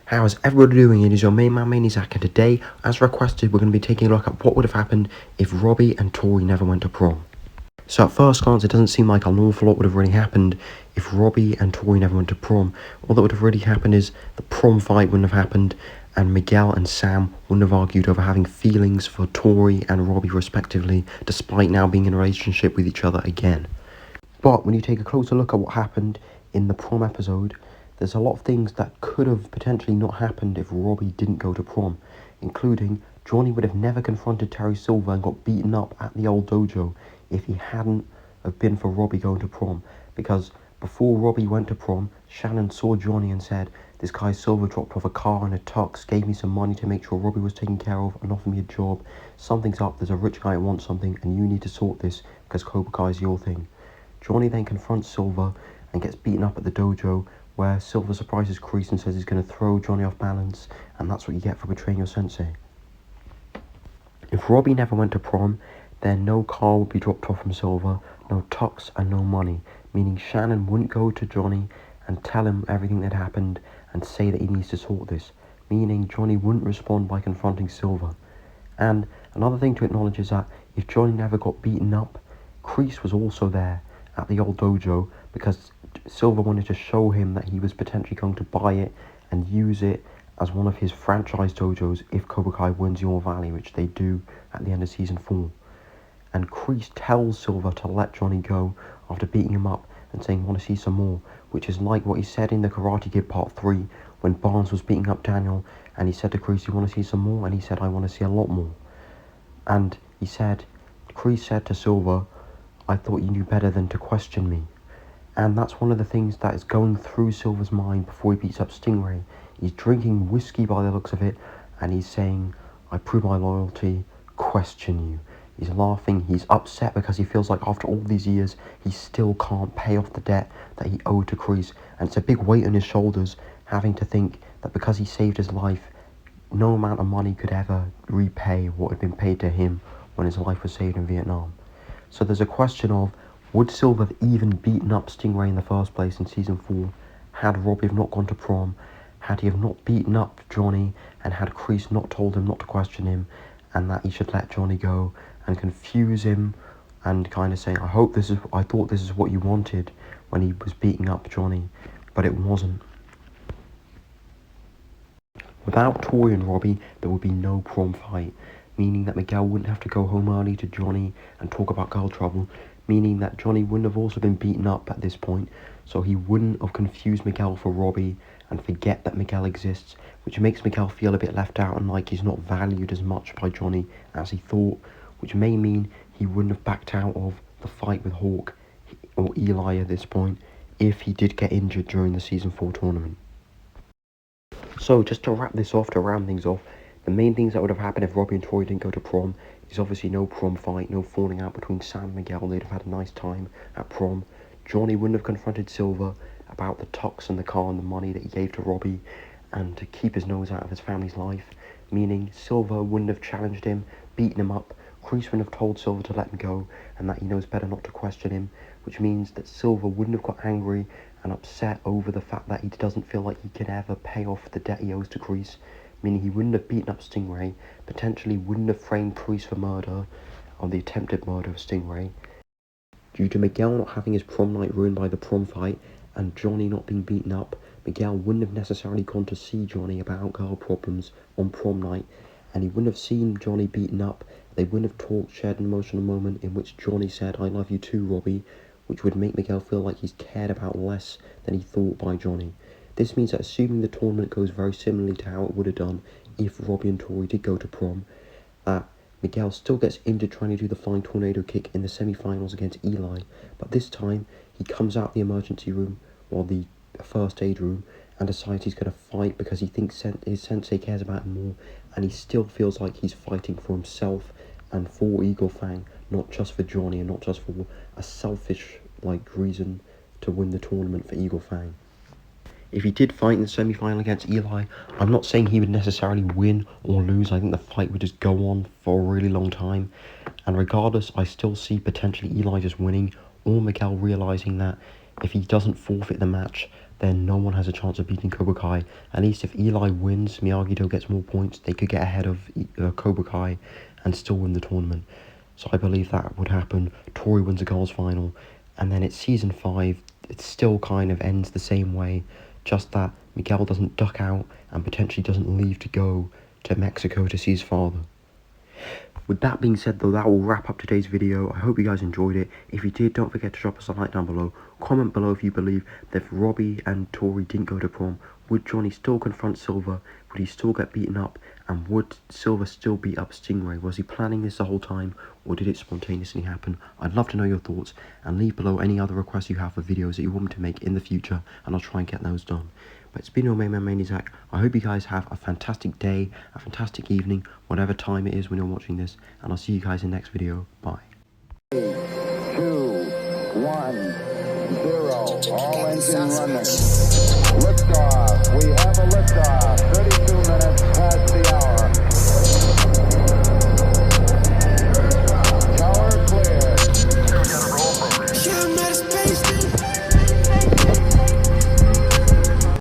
How's everybody doing? It is your main man Maniac, and today, as requested, we're going to be taking a look at what would have happened if Robby and Tory never went to prom. So at first glance, it doesn't seem like an awful lot would have really happened if Robby and Tory never went to prom. All that would have really happened is the prom fight wouldn't have happened, and Miguel and Sam wouldn't have argued over having feelings for Tory and Robby respectively, despite now being in a relationship with each other again. But when you take a closer look at what happened in the prom episode, there's a lot of things that could have potentially not happened if Robby didn't go to prom, including Johnny would have never confronted Terry Silver and got beaten up at the old dojo if he hadn't have been for Robby going to prom, because before Robby went to prom, Shannon saw Johnny and said, "This guy Silver dropped off a car and a tux, gave me some money to make sure Robby was taken care of and offered me a job. Something's up, there's a rich guy who wants something and you need to sort this because Cobra Kai is your thing." Johnny then confronts Silver and gets beaten up at the dojo, where Silver surprises Kreese and says he's going to throw Johnny off balance, and that's what you get for betraying your sensei. If Robby never went to prom, then no car would be dropped off from Silver, no tux and no money, meaning Shannon wouldn't go to Johnny and tell him everything that happened and say that he needs to sort this, meaning Johnny wouldn't respond by confronting Silver. And another thing to acknowledge is that if Johnny never got beaten up, Kreese was also there at the old dojo because Silver wanted to show him that he was potentially going to buy it and use it as one of his franchise dojos if Cobra Kai wins Your Valley, which they do at the end of season 4. And Kreese tells Silver to let Johnny go after beating him up and saying, "Want to see some more," which is like what he said in the Karate Kid Part 3 when Barnes was beating up Daniel and he said to Kreese, "You want to see some more?" And he said, "I want to see a lot more." And Kreese said to Silver, "I thought you knew better than to question me." And that's one of the things that is going through Silver's mind before he beats up Stingray. He's drinking whiskey by the looks of it, and he's saying, "I prove my loyalty, question you." He's laughing, he's upset because he feels like after all these years, he still can't pay off the debt that he owed to Kreese. And it's a big weight on his shoulders, having to think that because he saved his life, no amount of money could ever repay what had been paid to him when his life was saved in Vietnam. So there's a question of, would Silver have even beaten up Stingray in the first place in season 4 had Robby have not gone to prom, had he have not beaten up Johnny, and had Kreese not told him not to question him and that he should let Johnny go and confuse him and kind of saying, I thought this is what you wanted when he was beating up Johnny, but it wasn't. Without Tory and Robby, there would be no prom fight, meaning that Miguel wouldn't have to go home early to Johnny and talk about girl trouble, meaning that Johnny wouldn't have also been beaten up at this point, so he wouldn't have confused Miguel for Robby and forget that Miguel exists, which makes Miguel feel a bit left out and like he's not valued as much by Johnny as he thought, which may mean he wouldn't have backed out of the fight with Hawk or Eli at this point if he did get injured during the season 4 tournament. So just to wrap this off, to round things off, the main things that would have happened if Robby and Tory didn't go to prom is obviously no prom fight, no falling out between Sam and Miguel. They'd have had a nice time at prom. Johnny wouldn't have confronted Silver about the tux and the car and the money that he gave to Robby and to keep his nose out of his family's life, meaning Silver wouldn't have challenged him, beaten him up. Kreese wouldn't have told Silver to let him go and that he knows better not to question him, which means that Silver wouldn't have got angry and upset over the fact that he doesn't feel like he can ever pay off the debt he owes to Kreese, meaning he wouldn't have beaten up Stingray, potentially wouldn't have framed Kreese for murder, or the attempted murder of Stingray. Due to Miguel not having his prom night ruined by the prom fight, and Johnny not being beaten up, Miguel wouldn't have necessarily gone to see Johnny about girl problems on prom night, and he wouldn't have seen Johnny beaten up. They wouldn't have talked, shared an emotional moment in which Johnny said, "I love you too, Robby," which would make Miguel feel like he's cared about less than he thought by Johnny. This means that assuming the tournament goes very similarly to how it would have done if Robby and Tory did go to prom, that Miguel still gets injured trying to do the flying tornado kick in the semi-finals against Eli, but this time he comes out the emergency room, or the first aid room, and decides he's going to fight because he thinks his sensei cares about him more, and he still feels like he's fighting for himself and for Eagle Fang, not just for Johnny and not just for a selfish reason to win the tournament for Eagle Fang. If he did fight in the semi-final against Eli, I'm not saying he would necessarily win or lose. I think the fight would just go on for a really long time. And regardless, I still see potentially Eli just winning or Miguel realising that if he doesn't forfeit the match, then no one has a chance of beating Cobra Kai. At least if Eli wins, Miyagi-Do gets more points, they could get ahead of Cobra Kai and still win the tournament. So I believe that would happen. Tory wins the girls' final, and then it's season 5. It still kind of ends the same way, just that Miguel doesn't duck out and potentially doesn't leave to go to Mexico to see his father. With that being said though, that will wrap up today's video. I hope you guys enjoyed it. If you did, don't forget to drop us a like down below. Comment below if you believe that if Robby and Tory didn't go to prom, would Johnny still confront Silver? Would he still get beaten up? And would Silver still beat up Stingray? Was he planning this the whole time, or did it spontaneously happen? I'd love to know your thoughts, and leave below any other requests you have for videos that you want me to make in the future, and I'll try and get those done. But it's been your main man, Zach. I hope you guys have a fantastic day, a fantastic evening, whatever time it is when you're watching this, and I'll see you guys in the next video. Bye. 3, 2, 1, 0. All engine running. Liftoff. We have a liftoff.